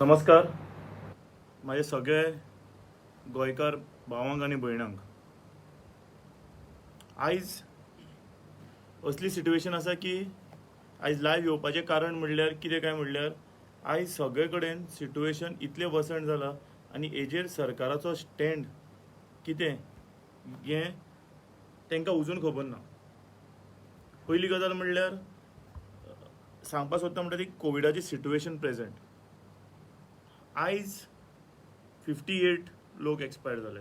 नमस्कार. माझे सगळे गोंयकार भावांक आनी भयणांक आयज असली सिट्युएशन आसा की आयज लायव्ह येवपाचें कारण म्हणल्यार कितें काय म्हणल्यार आयज सगळे कडेन सिट्युएशन इतलें वसण जाला आनी हेजेर सरकाराचो स्टँड कितें हें तांकां अजून खबर ना. पयली गजाल म्हणल्यार सांगपाक सोदता म्हणटा ती कोविडाची सिट्युएशन प्रेझेंट. आयज 58 लोक एक्सपायर जाले,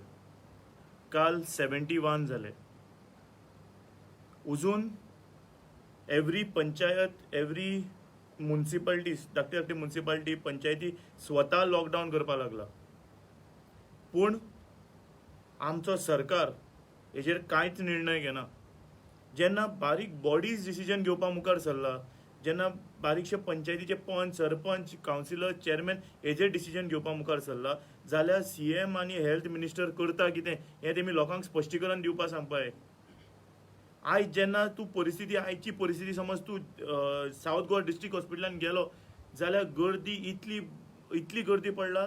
काल 71 जाले. अजून एवरी पंचायत एवरी म्युन्सिपालिटी धाकटी धाकटी म्युन्सिपालिटी पंचायती स्वता लॉकडावन करपाक लागला. पूण आमचो सरकार हेजेर कांयच निर्णय घेना. जेन्ना बारीक बॉडीज डिसिजन घेवपा मुखार सरला, जेन्ना बारीकशे पंचायतीचे पंच सरपंच कावन्सिलर चेअरमॅन हेजेर डिसिजन घेवपा मुखार सरला जाल्यार CM आनी हेल्थ मिनिस्टर करता कितें हें तेमी लोकांक स्पश्टीकरण दिवपा सांगपाक. आयज जेन्ना तूं परिस्थिती आयची परिस्थिती समज तूं सावथ गोवा डिस्ट्रिक्ट हॉस्पिटलान गेलो जाल्यार गर्दी इतली गर्दी पडला.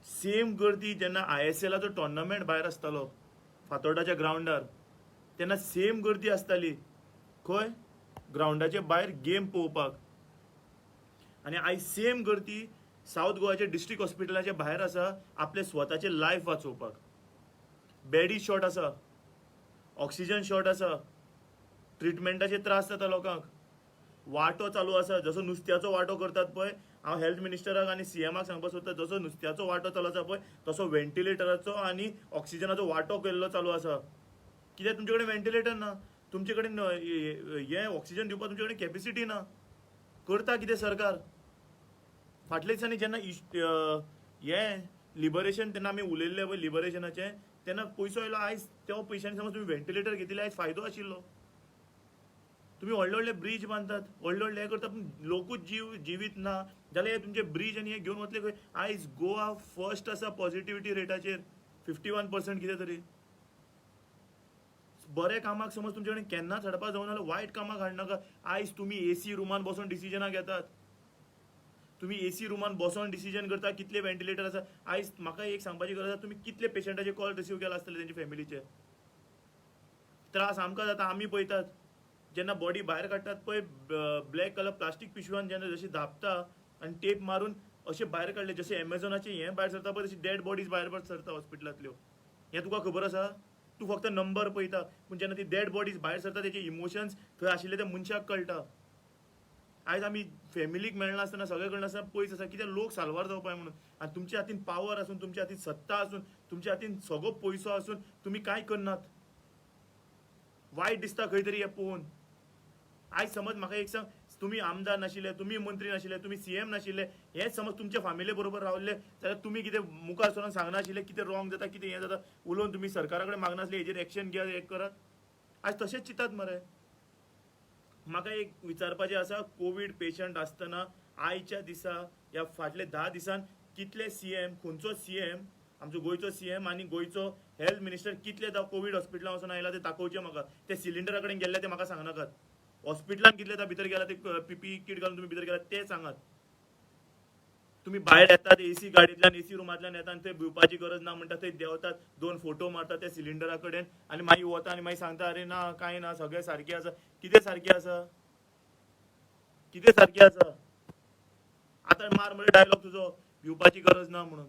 सेम गर्दी जेन्ना ISLचो टोर्नामेंट भायर आसतालो फातोर्डाच्या ग्रावंडार तेन्ना सेम गर्दी आसताली खंय ग्रावंडाचे भायर गेम पळोवपाक. आनी आयज सेम गर्दी सावथ गोवाच्या डिस्ट्रिक्ट हॉस्पिटलाच्या भायर आसा आपले स्वताचे लायफ वाचोवपाक. बेडी शॉर्ट आसा, ऑक्सिजन शॉर्ट आसा, ट्रिटमेंटाचे त्रास जाता लोकांक, वाटो चालू आसा. जसो नुस्त्याचो वाटो करतात पळय, हांव हेल्थ मिनिस्टराक आनी CMाक सांगपाक सोदता जसो नुस्त्याचो वाटो चालू आसा पळय तसो व्हेंटिलेटराचो आनी ऑक्सिजनाचो वाटो केल्लो चालू आसा. कित्याक तुमचे कडेन व्हेंटिलेटर ना, तुमचे कडेन हें ऑक्सिजन दिवपाक तुमचे कडेन कॅपेसिटी ना. करता कितें सरकार? फाटल्या दिसांनी जेन्ना हें लिबरेशन तेन्ना आमी उलयल्ले पळय लिबरेशनाचें तेन्ना पयसो आयलो. आयज त्या पयशांनी समज तुमी व्हेंटिलेटर घेतिल्ले आयज फायदो आशिल्लो. तुम्ही व्हडले व्हडले ब्रीज बांदतात, व्हडले व्हडले हे करतात, पूण लोकूच जिवीत ना जाल्यार हे तुमचे ब्रीज आनी हे घेवन वतले खंय? आयज गोवा फर्स्ट आसा पॉझिटिव्हिटी रेटाचेर 51% कितें तरी. बरे कामाक समज तुमचे कडेन केन्नाच हाडपाक जावना जाल्यार वायट कामाक हाडनाका. आयज तुमी AC रुमान बसून डिसिजनां घेतात, तुम्ही AC रुमान बसून डिसिजन करता कितले व्हेंटिलेटर आसा. आयज म्हाका एक सांगपाची गरज आसा, तुम्ही कितले पेशंटाचे कॉल रिसीव केला आसतले तेंचे फॅमिलीचे. त्रास आमकां जाता, आमी पळयतात जेन्ना बॉडी भायर काडटात पळय ब्लॅक कलर प्लास्टीक पिशवान जेन्ना जशी धापता आनी टेप मारून अशे भायर काडले जशे एमेझॉनाचे हें भायर सरता पळय तशी डेड बॉडीज भायर सरता हॉस्पिटलांतल्यो. हें तुका खबर आसा? तूं फक्त नंबर पळयता, पूण जेन्ना ती डेड बॉडीज भायर सरता तेचे इमोशन्स थंय आशिल्ले त्या मनशाक कळटा. आयज आमी फॅमिलीक मेळनासतना सगळे कडेन आसतना पयस आसा कित्याक लोक साल्वार जावपाक म्हणून. आनी तुमच्या हातीन पावर आसून, तुमच्या हातीन सत्ता आसून, तुमच्या हातीन सगळो पयसो आसून तुमी कांय करनात. वायट दिसता खंय तरी हें पळोवन. आयज समज म्हाका एक सांग, तुम्ही आमदार नाशिल्ले, तुम्ही मंत्री नाशिल्ले, तुम्ही CM नाशिल्ले, हेच समज तुमच्या फॅमिली बरोबर रावले जाल्यार तुम्ही कितें मुखार सरून सांगनाशिल्ले कितें रॉंग जाता कितें हें जाता उलोवन तुम्ही सरकारा कडेन मागनासले हेजेर एक्शन घ्या हें करात. आयज तशेंच चिंतात मरे. म्हाका एक विचारपाचें आसा, कोविड पेशंट आसतना आयच्या दिसा ह्या फाटले 10 दिसान कितले CM खंयचो CM आमचो गोंयचो CM आनी गोंयचो हेल्थ मिनिस्टर कितले कोविड हॉस्पिटलां वचून आयला ते दाखोवचे म्हाका. ते सिलिंडरा कडेन गेल्ले ते म्हाका सांगनाकात. हॉस्पिटलान कितले भितर गेला ते PPE किट घालून तुम्ही भितर गेला ते सांगात. तुम्ही भायर येतात AC गाडींतल्यान AC रुमांतल्यान येतात आनी थंय भिवपाची गरज ना म्हणटा थंय देंवतात, 2 फोटो मारतात त्या सिलिंडरा कडेन आनी मागीर वता आनी मागीर सांगता अरे ना कांय ना सगळें सारकें आसा. कितें सारकें आसा? कितें सारकें आसा? आतां मार मरे डायलॉग तुजो भिवपाची गरज ना म्हणून.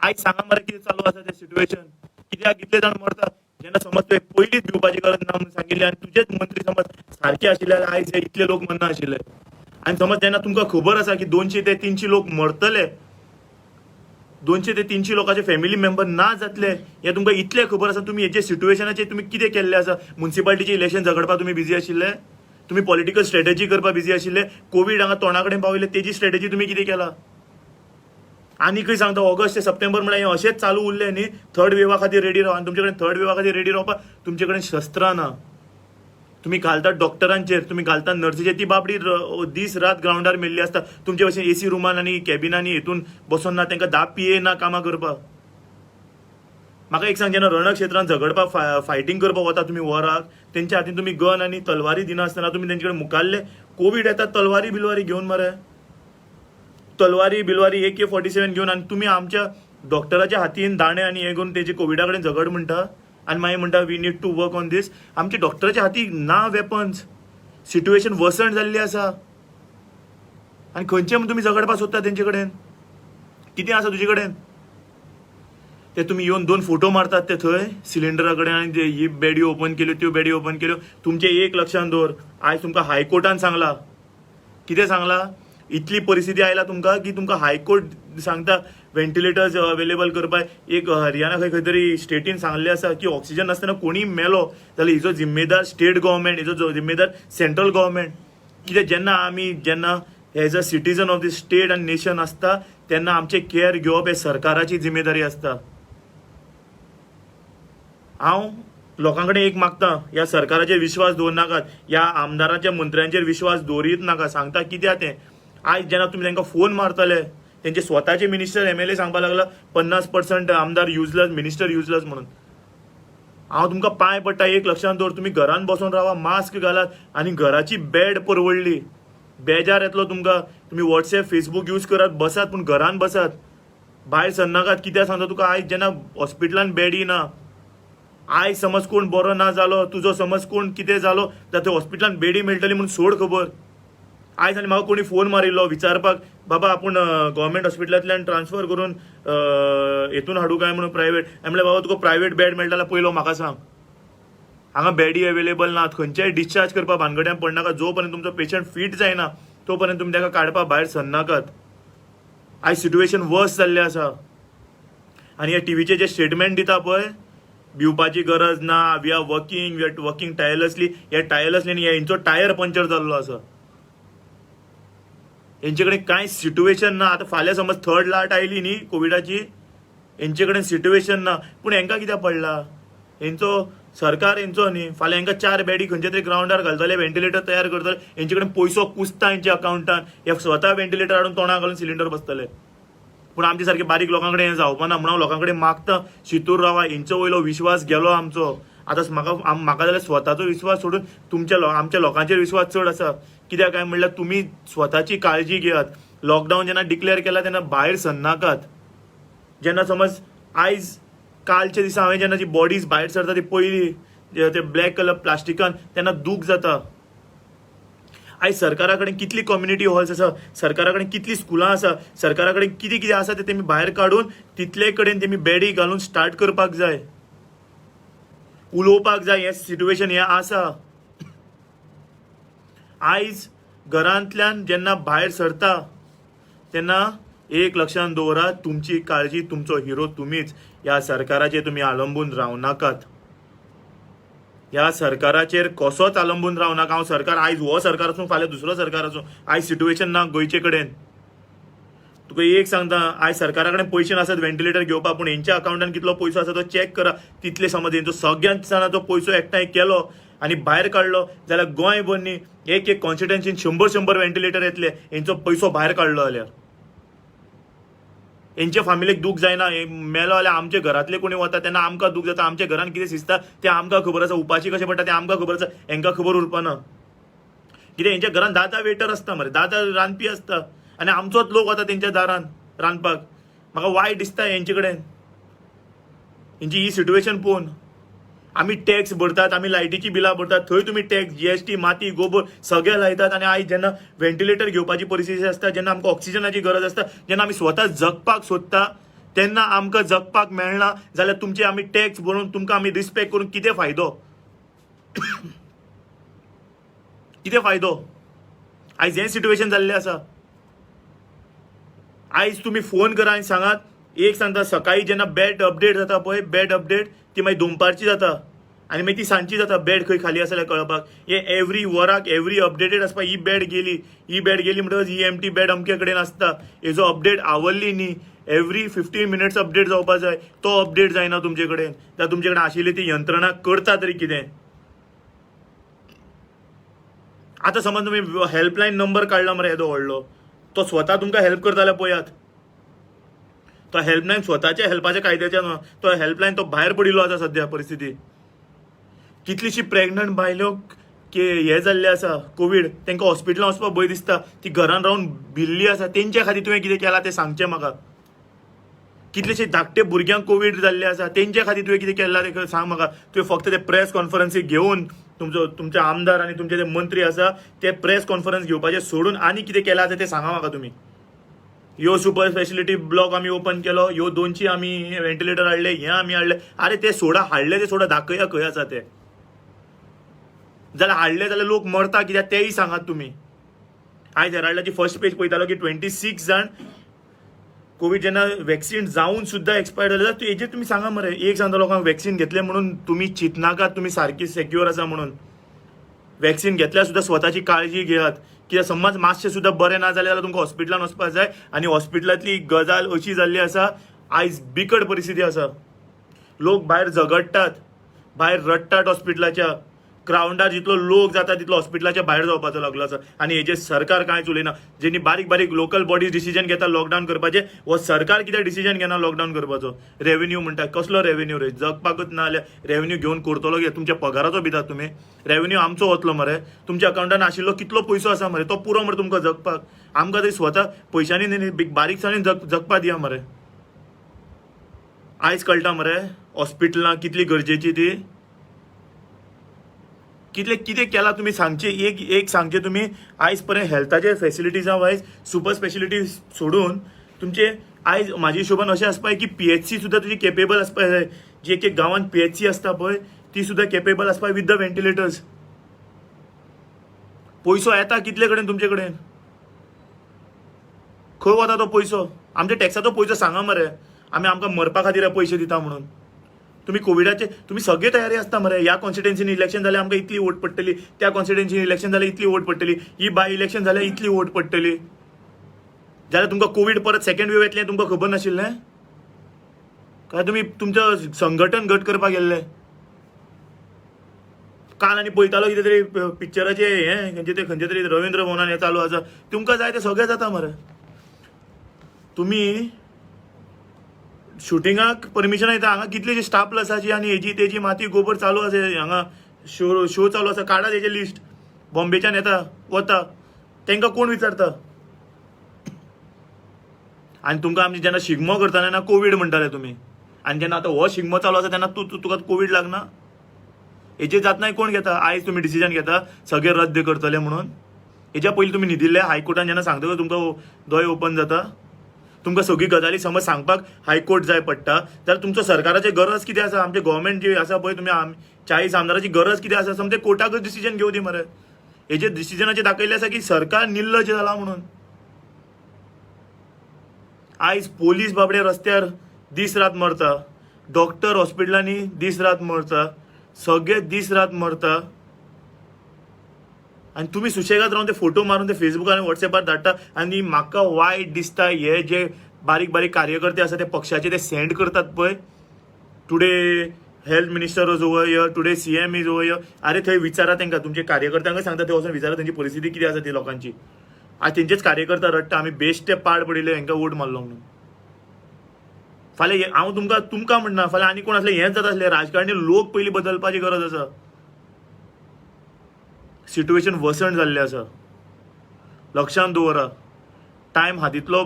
आयज सांगा मरे कितें चालू आसा तें सिट्युएशन. कित्याक इतले जाण मरता जेन्ना समज तुवें पयलींच भिवपाची गरज ना म्हणून सांगिल्लें आनी तुजेच मंत्री समज सारके आशिल्ले जाल्यार आयज हे इतले लोक मरना आशिल्ले. आनी समज जेन्ना तुमकां खबर आसा की 200 ते 300 लोक मरतले, 200 ते 300 लोकांचे फॅमिली मेंबर ना जातले हे तुमकां इतले खबर आसा. तुम्ही हेचे सिट्युएशनाचेर तुम्ही कितें केल्लें आसा? म्युन्सिपालिटीचे इलेक्शन झगडपाक तुम्ही बिजी आशिल्ले, तुम्ही पॉलिटिकल स्ट्रॅटेजी करपाक बिजी आशिल्ले. कोविड हांगा तोंडा कडेन पावयले तेजी स्ट्रॅटेजी तुम्ही कितें केला? आनी खंय सांगता ऑगस्ट ते सप्टेंबर म्हळ्यार हे अशेंच चालू उरले न्ही. थर्ड वेवा खातीर रेडी रावा. आनी तुमचे कडेन थर्ड वेवा खातीर रेडी रावपाक तुमचे कडेन शस्त्रां ना. तुम्ही घालतात डॉक्टरांचेर, तुम्ही घालतात नर्सीचेर. ती बाबडी दीस रात ग्रावंडार मेल्ली आसता. तुमचे भशेन AC रुमान आनी कॅबिनांनी हेतून बसून ना, तांकां 10 PA ना कामां करपाक. म्हाका एक सांग, जेन्ना रणक्षेत्रांत झगडपाक फायटींग करपाक वता तुम्ही वराक तेंच्या हातीन तुम्ही गन आनी तलवारी दिनासतना तुम्ही तेंचे कडेन मुखाल्ले कोविड येतात तलवारी बिलवारी घेवन मरे. तलवारी बिलवारी AK-47 घेऊन आणि तुम्ही आमच्या डॉक्टराच्या हातीन दाणे आणि हे घेऊन त्याचे कोविडा कडेन झगड म्हणटा आणि मागीर म्हणटा we need to work on this. आमच्या डॉक्टराच्या हाती ना वेपन्स, सिच्युएशन वर्सण जाल्ली आसा आणि खंयचे तुम्ही झगडपाक सोदता तेंचे कडेन? कितें आसा तुजे कडेन? ते तुम्ही येवन 2 फोटो मारतात ते थंय सिलिंडरा कडेन आनी ही बॅडी ओपन केल्यो त्यो बॅडी ओपन केल्यो. तुमचे एक लक्षात दवर, आयज तुमकां हायकोर्टान सांगला. कितें सांगला? इतली परिस्थिती आयला तुमकां की तुमकां हायकोर्ट सांगता व्हेंटिलेटर्स अवेलेबल करपाक. एक हरियाणा खंय तरी स्टेटीन सांगलें आसा की ऑक्सिजन नासतना कोणी मेलो जाल्यार हिजो जिम्मेदार स्टेट गव्हर्मेंट, हिजो जिम्मेदार सेंट्रल गव्हर्मेंट. कित्याक जेन्ना as a citizen of the state आनी नेशन आसता तेन्ना आमचे केअर घेवप हे सरकाराची जिम्मेदारी आसता. हांव लोकां कडेन एक मागता, ह्या सरकाराचेर विश्वास दवरनाकात, ह्या आमदारांच्या मंत्र्यांचेर विश्वास दवरीत नाका. सांगता कित्याक तें, आयज जेन्ना तुमी तांकां फोन मारतले तेंचे स्वताचे मिनिस्टर MLA सांगपाक लागला 50% आमदार युजलेस, मिनिस्टर युजलेस म्हणून. हांव तुमकां पांय पडटा, एक लक्षात दवर, तुमी घरान बसून रावा, मास्क घालात आनी घराची बॅड परवडली. बेजार येतलो तुमकां. तुमी WhatsApp Facebook यूज करात, बसात पूण घरान बसात, भायर सरनाकात. कित्याक सांगता तुका, आयज जेन्ना हॉस्पिटलान बॅडी ना, आयज समज कोण बरो ना जालो, तुजो समज कोण कितें जालो जाल्यार ते हॉस्पिटलान बेडी मेळटली म्हणून सोड खबर. आयज आनी म्हाका कोणी फोन मारिल्लो विचारपाक, बाबा आपूण गव्हर्मेंट हॉस्पिटलांतल्यान ट्रान्सफर करून हेतून हाडूं काय म्हणून प्रायवेट. हांवें म्हणलें बाबा तुका प्रायवेट बेड मेळटा जाल्यार पयलो म्हाका सांग. हांगा बेडी अवेलेबल नात, खंयच्याय डिस्चार्ज करपा भानगड्यान पडनाका. जो पर्यंत तुमचो पेशंट फीट जायना तो पर्यंत तुमी ताका काडपा भायर सरनाकात. आयज सिच्युएशन वर्स जाल्लें आसा आनी हे टीव्हीचे जे स्टेटमेंट दिता पळय, भिवपाची गरज ना, वी आर वर्किंग टायरलेसली. हे टायरलेसली न्ही, हेंचो टायर पंक्चर जाल्लो आसा. हेंचे कडेन कांय सिच्युएशन ना. आतां फाल्यां समज 3rd लाट आयली न्ही कोविडाची, हेंचे कडेन सिच्युएशन ना, पूण हेंकां कित्याक पडला? हेंचो सरकार हेंचो न्ही. फाल्यां हेंकां 4 बॅडी खंयच्या तरी ग्राउंडार घालतले, व्हेंटिलेटर तयार करतले, हेंचे कडेन पयसो कुसता हेंच्या अकाउंटान. हे स्वता व्हेंटिलेटर हाडून तोंडाक घालून सिलिंडर बसतले. पूण आमचे सारखे बारीक लोकां कडेन हें जावपा ना म्हणून हांव लोकां कडेन मागता, शितूर रावा. हेंचो वयलो विश्वास गेलो आमचो. आतां म्हाका जाल्यार स्वताचो विश्वास सोडून आमच्या लोकांचेर विश्वास चड आसा. कित्याक काय म्हणल्यार तुमी स्वताची काळजी घेयात. लॉकडावन जेन्ना डिक्लेअर केला तेन्ना भायर सरनाकात. जेन्ना समज आयज कालच्या दिसा हांवें जेन्ना जी बॉडीज भायर सरता ती पयली ते ब्लॅक कलर प्लास्टिकान, तेन्ना दूख जाता. आयज सरकारा कडेन कितली कम्युनिटी हॉल्स आसा, सरकारा कडेन कितली स्कुलां आसा, सरकारा कडेन कितें कितें आसा ते तेमी भायर काडून तितले कडेन तेमी बॅडी घालून स्टार्ट करपाक जाय, उलोवपाक जाय. हें सिच्युएशन हें आसा. आयज घरांतल्यान जेन्ना भायर सरता तेन्ना एक लक्षात दवरात, तुमची काळजी, तुमचो हिरो तुमीच. ह्या सरकाराचेर तुमी अवलंबून रावं नाकात. ह्या सरकाराचेर कसोच अवलंबून रावं नाका. हांव सरकार, आयज हो सरकार आसूं, फाल्यां दुसरो सरकार आसूं, आयज सिच्युएशन ना गोंयचे कडेन. तुका एक सांगता, आयज सरकारा कडेन पयशे नासत व्हेंटिलेटर घेवपाक, पूण हेंच्या अकाउंटान कितलो पयसो आसा तो चॅक करा. तितले समज हेंचो सगळ्यांत जाणा तो पयसो एकठांय केलो आनी भायर काडलो जाल्यार गोंयभर न्ही एक कॉन्स्टिट्युएन्सीन 100 व्हेंटिलेटर येतले. हेंचो पयसो भायर काडलो जाल्यार हेंच्या फॅमिलीक दूख जायना. मेलो जाल्यार आमचे घरांतले कोणी वता तेन्ना आमकां दूख जाता. आमच्या घरान कितें शिजता तें आमकां खबर आसा, उपाशी कशें पडटा तें आमकां खबर आसा, हेंकां खबर उरपाना. कित्याक हेंच्या घरान 10 वेटर आसता मरे, 10 रांदपी आसता आनी आमचोच लोक वता तेंच्या दारान रांदपाक. म्हाका वायट दिसता हेंचे कडेन, हेंची ही सिच्युएशन पळोवन. आमी टॅक्स भरतात, आमी लायटीची बिलां भरतात, थंय तुमी टॅक्स, GST, माती, गोबर सगळें लायतात. आनी आयज जेन्ना व्हेंटिलेटर घेवपाची परिस्थिती आसता, जेन्ना आमकां ऑक्सिजनाची गरज आसता, जेन्ना आमी स्वता जगपाक सोदता तेन्ना आमकां जगपाक मेळना जाल्यार तुमचे आमी टॅक्स भरून तुमकां आमी रिस्पेक्ट करून कितें फायदो? कितें फायदो? आयज हें सिच्युएशन जाल्लें आसा. आयज तुमी फोन करा आनी सांगात. एक सांगता, सकाळी जेन्ना बॅड अपडेट जाता पळय, बॅड अपडेट ती मागीर दनपारची जाता आनी मागीर ती सांजची जाता. बॅड खंय खाली आसा जाल्यार कळपाक. हे एवरी वराक एवरी अपडेटेड आसपा. ही बॅड गेली म्हणटकच ही एम्प्टी बॅड अमके कडेन आसता. हेजो अपडेट आवरली न्ही, एवरी 15 मिनिट्स अपडेट जावपाक जाय. तो अपडेट जायना तुमचे कडेन. जाल्यार तुमचे कडेन आशिल्ली ती यंत्रणा करता तरी कितें? आतां समज तुमी हेल्पलायन नंबर काडला मरे येदो व्हडलो, तो स्वता तुमकां हेल्प करता जाल्यार पळयात. तो हेल्पलायन स्वताच्या हेल्पाच्या कायद्याच्या न्हू, तो हेल्पलायन तो भायर पडिल्लो आसा सद्या परिस्थिती. कितलीशी प्रेग्नंट बायल्यो हे जाल्ले आसा कोवीड तांकां हॉस्पिटलां वचपाक भंय दिसता, ती घरान रावन भिल्ली आसा, तेंच्या खातीर तुवें कितें केलां तें सांगचें म्हाका. कितलेशे धाकटे भुरग्यांक कोवीड जाल्ले आसा, तेंच्या खातीर तुवें कितें केलां तें सांग म्हाका. तुवें फक्त ते प्रेस कॉन्फरन्सीक घेवन तुमचे आमदार आनी तुमचे ते मंत्री आसा ते प्रेस कॉन्फरन्स घेवपाचें सोडून आनी कितें केलां तें सांगा म्हाका तुमी. ह्यो सुपर स्पेशलिटी ब्लॉक आमी ओपन केलो, ह्यो 200 आमी व्हेंटिलेटर हाडले, हें आमी हाडले. अरे ते सोडा, हाडले ते सोडा, दाखया खंय आसा ते. जाल्यार हाडले जाल्यार लोक मरता कित्याक तेंय सांगात तुमी. आयज हेराल्डाची फर्स्ट पेज पळयतालो की 26 जाण कोवीड जेन्ना वॅक्सिन जावन सुद्दां एक्सपायर जाले, जाल्यार हेजेर तुमी सांगा मरे. एक सांगता लोकांक वॅक्सिन घेतले म्हणून तुमी चिंतनाकात तुमी सारकी सेक्युअर आसा म्हणून. वॅक्सिन घेतल्यार सुद्दां स्वताची काळजी घेयात. कित्याक समज मातशें सुद्दां बरें ना जालें जाल्यार तुमकां हॉस्पिटलान वचपाक जाय. आनी हॉस्पिटलांतली गजाल अशी जाल्ली आसा, आयज बिकट परिस्थिती आसा. लोक भायर झगडटात, भायर रडटात हॉस्पिटलाच्या. ग्रावंडार जितलो लोक जाता तितलो हॉस्पिटलाच्या भायर जावपाचो लागलो आसा. आनी हेजेर सरकार कांयच उलयना. जेणी बारीक बारीक लोकल बॉडीज डिसिजन घेता लॉकडावन करपाचें, हो सरकार कित्याक डिसिजन घेना लॉकडावन करपाचो. रेव्हेन्यू म्हणटा, कसलो रेव्हेन्यू रे? जगपाकूच ना जाल्यार रेव्हेन्यू घेवन करतलो कितें? तुमच्या पगाराचो भितात तुमी? रेव्हेन्यू आमचो वतलो मरे. तुमच्या अकाउंटान आशिल्लो कितलो पयसो आसा मरे, तो पुरो मरे तुमकां जगपाक. आमकां तरी स्वता पयशांनी न्ही, बारीकसाणेन जगपा दिया मरे. आयज कळटा मरे हॉस्पिटलां कितली गरजेची ती. कितें केलां तुमी सांगचे. एक सांगचे तुमी. आयज पर्यंत हेल्थाचे फेसिलिटीजा वायज सुपर स्पेशलिटी सोडून तुमचे आयज म्हाज्या हिशोबान अशें आसपाक की PHC सुद्दां तुजी केपेबल आसपाक जाय. जी एक गांवांत PHC आसता पळय ती सुद्दां केपेबल आसपाक विथ द व्हेंटिलेटर्स. पयसो येता कितले कडेन तुमचे कडेन? खंय वता तो पयसो? आमच्या टॅक्साचो पयसो सांगा मरे. आमकां मरपा खातीर पयशे दिता म्हणून. तुम्ही कोविडाचे तुम्ही सगळे तयारी आसता मरे. ह्या कॉन्स्टिट्युन्सीन इलेक्शन जाल्यार आमकां इतली वोट पडटली, त्या कॉन्स्टिट्युन्सीन इलेक्शन जाल्यार इतली वोट पडटली, ही बाय इलेक्शन जाल्यार इतली वोट पडटली. जाल्यार तुमकां कोविड परत सेकंड वेव येतलें तुमकां खबर नाशिल्लें काय? तुमी तुमचं संघटन घट करपाक गेल्ले. काल आनी पळयतालो कितें तरी पिक्चराचे हें खंयचे तरी रवींद्र भवनान हें चालू आसा. तुमकां जाय तें सगळें जाता मरे. तुमी शुटिंगाक परमिशन येता, हांगा कितलेशे स्टाफ आसाची आनी हेजी तेजी माती गोबर चालू आसा. हांगा शो चालू आसा. काडा तेजे लिस्ट. बॉम्बेच्यान येता वता, तांकां कोण विचारता? आनी तुमकां आमी जेन्ना शिगमो करताले ना कोवीड म्हणटाले तुमी, आनी जेन्ना आतां हो शिगमो चालू आसा तेन्ना तुका कोवीड लागना? हेजेर जातनाय कोण घेता? आयज तुमी डिसिजन घेता सगळे रद्द करतले म्हणून. हेज्या पयलीं तुमी न्हिदिल्ले. हायकोर्टान जेन्ना सांगता तुमकां दोळे ओपन जाता. तुमकां सगळी गजाली समज सांगपाक हायकोर्ट जाय पडटा जाल्यार तुमचो सरकाराची गरज कितें आसा? आमचे गव्हर्मेंट जी आसा पळय तुमी 40 आमदाराची गरज कितें आसा? समजे कोर्टाकच डिसिजन घेवं दी मरे. हेजे डिसिजनाचेर दाखयल्लें आसा की सरकार निर्लज्ज जाला म्हणून. आयज पोलीस बाबडे रस्त्यार दीस रात मरता, डॉक्टर हॉस्पिटलांनी दीस रात मरता, सगळे दीस रात मरता. आनी तुमी सुशेगाद रावन ते फोटो मारून ते फेसबुकार आनी व्हॉट्सएपार धाडटा. आनी म्हाका वायट दिसता हे जे बारीक बारीक कार्यकर्ते आसा ते पक्षाचे ते सेंड करतात पळय. Today health minister was over here, today CM is over here. अरे थंय विचारा तांकां, तुमचे कार्यकर्त्यांक सांगता ते वचून विचारा तेंची परिस्थिती कितें आसा ती लोकांची. आज तेंचेच कार्यकर्ता रडटा आमी बेश्टे पाड पडिल्ले हांकां वोट मारलो म्हणून. फाल्यां हांव तुमकां म्हणना, फाल्यां आनी कोण आसले हेंच जाता आसलें. राजकारणी लोक पयलीं बदलपाची गरज आसा. सिट्युएशन वर्सण जाल्लें आसा. लक्षांत दवरा. टायम हातींतलो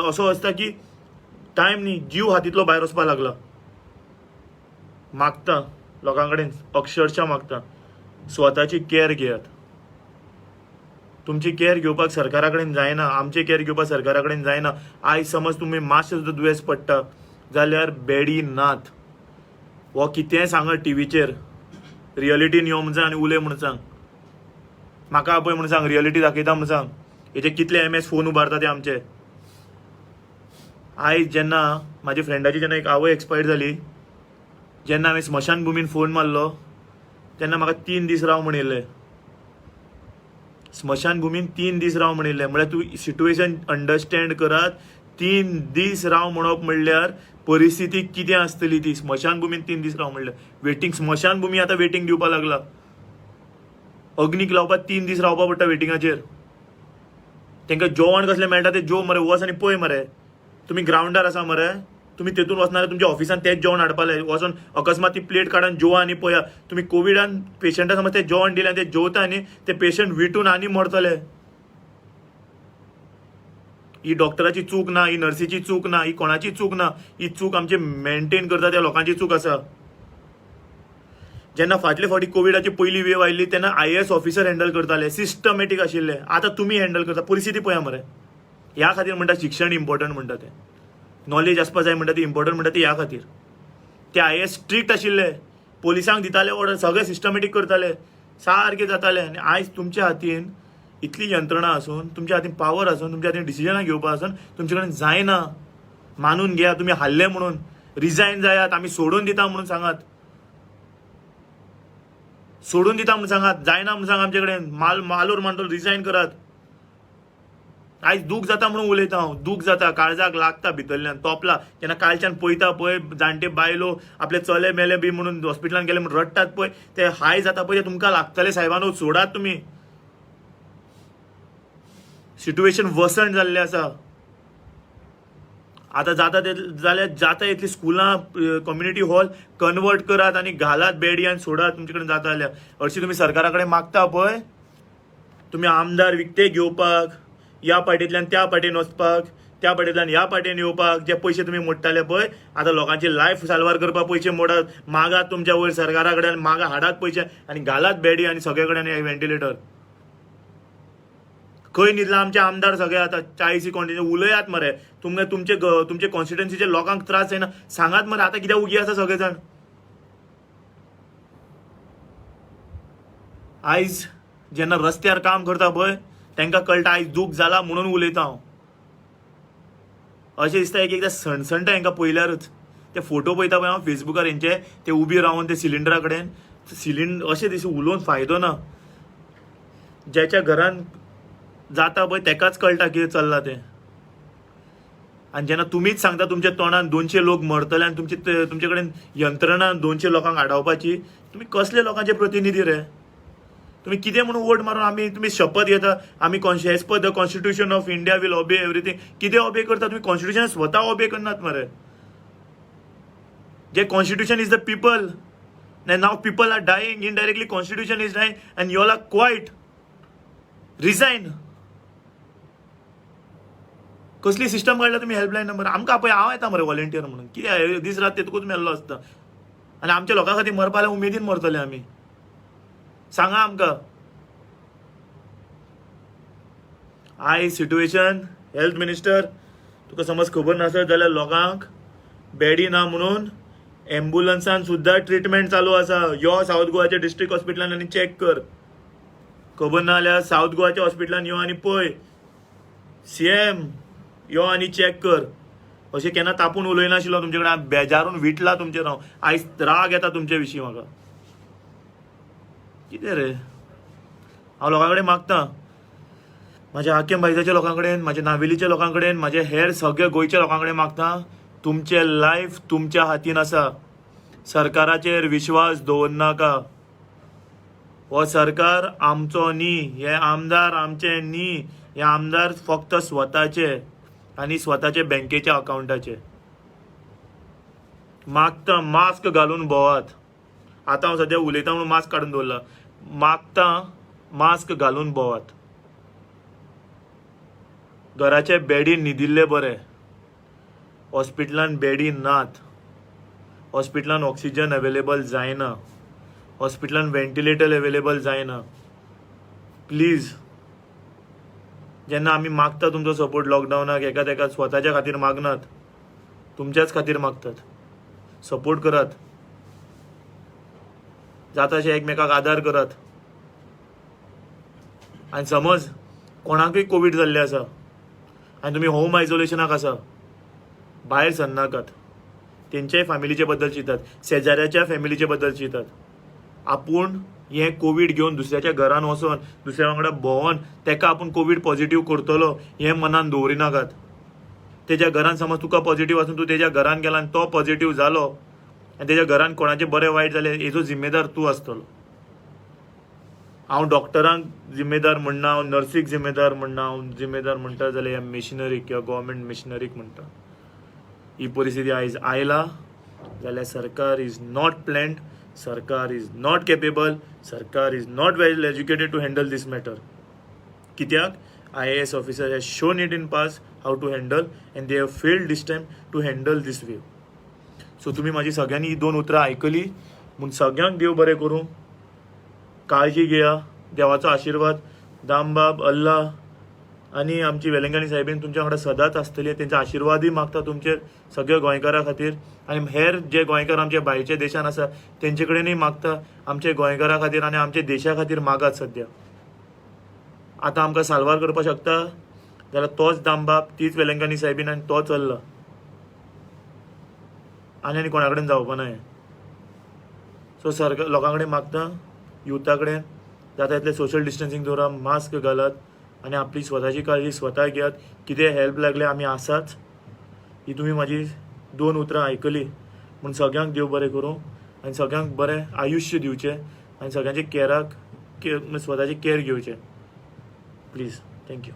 असो आसता की टायम न्ही, जीव हातींतलो भायर वचपाक लागला. मागता लोकां कडेन, अक्षरशः मागता स्वताची कॅर घेयात. तुमची कॅर घेवपाक सरकारा कडेन जायना, आमची कॅर घेवपाक सरकारा कडेन जायना. आयज समज तुमी मातशें सुद्दां दुयेंस पडटा जाल्यार बेडी नात. हो कितेंय सांगा टीव्हीचेर, रियलिटीन यो म्हण सांग आनी उलय म्हण सांग. म्हाका पळय म्हण सांग, रियलिटी दाखयता म्हण सांग. हेजे कितले MS फोन उबारता ते आमचे. आयज जेन्ना म्हाज्या फ्रेंडाची जेन्ना एक आवय एक्सपायर जाली, जेन्ना हांवें स्मशान भुमीन फोन मारलो तेन्ना म्हाका 3 दीस राव म्हणिल्लें. स्मशान भुमीन 3 दीस राव म्हणिल्लें. म्हळ्यार तूं सिट्युएशन अंडरस्टँड करात. 3 दीस राव म्हणप म्हणल्यार परिस्थिती कितें आसतली ती. स्मशान भुमीन 3 दीस राव म्हणल्यार वेटिंग. स्मशान भुमी आतां वेटिंग दिवपाक लागला. अग्नीक लावपाक 3 दीस रावपा पडटा वेटिंगाचेर. तांकां जेवण कसलें मेळटा तें जेव मरे. वच आनी पळय मरे. तुमी ग्रावंडार आसा मरे, तुम्ही तेतून वचनारे तुमच्या ऑफिसान तेच जेवण हाडपाले वचून अकस्मात ती प्लेट काढून जेवा आनी पळया तुम्ही कोविडान पेशंटा समज ते जेवण दिले ते जेवता आनी ते पेशंट विटून आनी मरतले. ही डॉक्टराची चूक ना, ही नर्सीची चूक ना, ही कोणाची चूक ना, ही चूक आमचे मेंटेन करता त्या लोकांची चूक आसा. जेन्ना फाटले फावटी कोविडाची पहिली वेव आयिल्ली तेन्ना IAS ऑफिसर हँडल करताले, सिस्टमॅटीक आशिल्ले. आतां तुमी हँडल करता. परिस्थिती पळया मरे. ह्या खातीर म्हणटा शिक्षण इम्पॉर्टंट म्हणटा ते, नॉलेज आसपा जाय म्हणटा ती इम्पॉर्टंट म्हणटा ती ह्या खातीर. ते IAS स्ट्रिक्ट आशिल्ले, पोलिसांक दिताले ऑर्डर, सगळे सिस्टमॅटीक करताले, सारके जाताले. आनी आयज तुमच्या हातीन इतली यंत्रणा आसून, तुमच्या हातीन पावर आसून, तुमच्या हातीन डिसिजनां घेवपा आसून तुमचे कडेन जायना. मानून घ्या तुम्ही हारले म्हणून, रिजायन जायात, आमी सोडून दिता म्हणून सांगात, सोडून दिता म्हणून सांगात, जायना म्हणून सांगा आमचे कडेन, मालोर मांडोर रिजायन करात. आयज दूख जाता म्हणून उलयता हांव, दूख जाता, काळजाक लागता भितरल्यान, तोपला. जेन्ना कालच्यान पळयता पळय जाणटे बायलो आपले चले मेले बी म्हणून हॉस्पिटलान गेले म्हणून रडटात पळय, ते हाय जाता पळय, ते तुमकां लागतले साहेबांनो, सोडात तुमी. सिट्युएशन वर्सन जाल्लें आसा. आतां जाता ते जाल्यार जाता इतली स्कुलां कम्युनिटी हॉल कन्वर्ट करात आनी घालात बेडी आनी सोडात तुमचे कडेन जाता जाल्यार. हरशीं तुमी सरकारा कडेन मागता पळय, तुमी आमदार विकते घेवपाक, ह्या पार्टींतल्यान त्या पार्टीन वचपाक, त्या पार्टींतल्यान ह्या पार्टीन येवपाक जे पयशे तुमी मोडटाले पळय, आतां लोकांची लायफ साल्वार करपाक पयशे मोडात, मागात तुमच्या वयर सरकारा कडेन, मागा हाडात पयशे आनी घालात बेडी आनी सगळे कडेन व्हेंटिलेटर. खंय न्हिदला आमचे आमदार सगळे आतां 40 कॉन्टिन्यू उलयात मरे. तुमचे कॉन्स्टिट्युएन्सीचे लोकांक त्रास जायना सांगात मरे. आतां कित्याक उगी आसा सगळे जाण. आयज जेन्ना रस्त्यार काम करता पळय तांकां कळटा आयज दूख जाला म्हणून उलयता हांव. अशें दिसता एक एकदां सणसणटा हांकां पयल्यारूच. ते फोटो पळयता पळय हांव फेसबुकार हेंचे, ते उबी रावन ते सिलिंडरा कडेन, अशें दिसता उलोवन फायदो ना. ज्याच्या घरान जाता पळय तेकाच कळटा कितें चल्लां तें. आनी जेन्ना तुमीच सांगता तुमच्या तोंडान 200 लोक मरतले आनी तुमचे कडेन यंत्रणा 200 लोकांक आडावपाची, तुमी कसले लोकांचे प्रतिनिधी रे? तुम्ही कितें म्हणून वोट मारून तुम्ही शपथ घेता आमी as per the constitution of India will obey everything. कितें ओबे करता तुम्ही? कॉन्स्टिट्युशन स्वता ओबे करनात मरे. जे constitution is the people. Now people are dying, indirectly constitution is dying and you all are quiet. Resign. कसली सिस्टम काडला तुम्ही? हेल्पलायन नंबर आमकां पळय, हांव येता मरे व्हॉलंटियर म्हणून. कितें दीस रात तेतूंकूच मेल्लो आसता आनी आमच्या लोकां खातीर मरपा जाल्यार उमेदीन मरतले आमी. सांगा आमकां. आयज सिट्युएशन हेल्थ मिनिस्टर, तुका समज खबर नासत जाल्यार लोकांक बेडी ना म्हणून एम्ब्युलन्सान सुद्धा ट्रिटमेंट चालू आसा. यो साऊथ गोवाच्या डिस्ट्रिक्ट हॉस्पिटलान आनी चॅक कर. खबर ना जाल्यार साऊथ गोवाच्या हॉस्पिटलान यो आनी पळय. CM यो आनी चॅक कर. अशें केन्ना तापून उलयनाशिल्लो तुमचे कडेन. बेजारून विटला तुमचेर हांव. आयज राग येता तुमचे विशीं म्हाका. कितें रे? हांव लोकां कडेन मागता, म्हाज्या आख्या बायजाच्या लोकां कडेन, म्हाज्या नावेलीच्या लोकां कडेन, म्हाजे हेर सगळे गोंयच्या लोकां कडेन मागता, तुमचे लायफ तुमच्या हातीन आसा. सरकाराचेर विश्वास दवरनाका. हो सरकार आमचो न्ही, हे आमदार आमचे न्ही. हे आमदार फक्त स्वताचे आनी स्वताचे बँकेच्या अकाउंटाचे. मागता मास्क घालून भोवात. आतां हांव सद्या उलयता म्हणून मास्क काडून दवरला. मागता मास्क घालून भोवात. घराचे बेडी न्हिदिल्ले बरे. हॉस्पिटलान बेडी नात. हॉस्पिटलान ऑक्सिजन अवेलेबल जायना. हॉस्पिटलान व्हेंटिलेटर अवेलेबल जायना. प्लीज, जेन्ना आमी मागता तुमचो सपोर्ट लॉकडावनाक, एका तेका स्वताच्या खातीर मागनात, तुमच्याच खातीर मागतात. सपोर्ट करात. जाता अशें एकमेकाक आदार करात. आनी समज कोणाकूय कोवीड जाल्ले आसा आनी तुमी होम आयसोलेशनाक आसा, भायर सरनाकात. तेंच्याय फॅमिलीचे बद्दल चिंतात, शेजाऱ्याच्या फॅमिलीचे बद्दल चिंतात. आपूण हे कोवीड घेवन दुसऱ्याच्या घरान वचोन दुसऱ्या वांगडा भोंवोन तेका आपूण कोवीड पॉझिटिव्ह करतलो हें मनान दवरिनाकात. तेज्या घरान समज तुका पॉझिटिव्ह आसून तूं तेज्या घरान गेला आनी तो पॉझिटिव्ह जालो आनी तेज्या घरान कोणाचें बरें वायट जालें, हेजो जिम्मेदार तूं आसतलो. हांव डॉक्टरांक जिम्मेदार म्हणना, हांव नर्सीक जिम्मेदार म्हणना. हांव जिम्मेदार म्हणटा जाल्यार ह्या मिशनरीक किंवा गव्हर्मेंट मिशनरीक म्हणटा. ही परिस्थिती आयज आयला जाल्यार सरकार इज नॉट प्लॅन्ड, सरकार इज नॉट केपेबल, सरकार is not well educated to handle this matter. कित्याक IAS officer has shown it in past have to handle and they have failed this time to handle this wave. So तुम्ही माझी सगळ्यांनी ही 2 उतरां आयकली म्हूण सगळ्यांक देव बरें करूं. काळजी घेया, देवाचो आशिर्वाद दामबाब अल्लाह आनी आमची वेलंकाणी साहेबीन तुमच्या वांगडा सदांच आसतली. तेंचो आशिर्वादूय मागता तुमचे सगळ्या गोंयकारां खातीर आनी हेर जे गोंयकार आमचे भायच्या देशान आसा तेंचे कडेनूय मागता आमचे गोंयकारा खातीर आनी आमच्या देशा खातीर मागात. सद्या आतां आमकां साल्वार करपाक शकता जाल्यार तोच दामबाब, तीच वेलंकाणी साहेबीन आनी तोच अल्लाह, आनी कोणा कडेन जावपा न्हय. सो सरकार लोकां कडेन मागता, युथा कडेन जाता तितलें सोशल डिस्टन्सिंग दवरा, मास्क घालात आनी आपली स्वताची काळजी स्वता घेयात. कितें हेल्प लागले आमी आसाच. ही तुमी म्हाजी 2 उतरां आयकली म्हूण सगळ्यांक देव बरें करूं आनी सगळ्यांक बरें आयुश्य दिवचें आनी सगळ्यांचे स्वताची कॅर घेवचें. प्लीज. थँक्यू.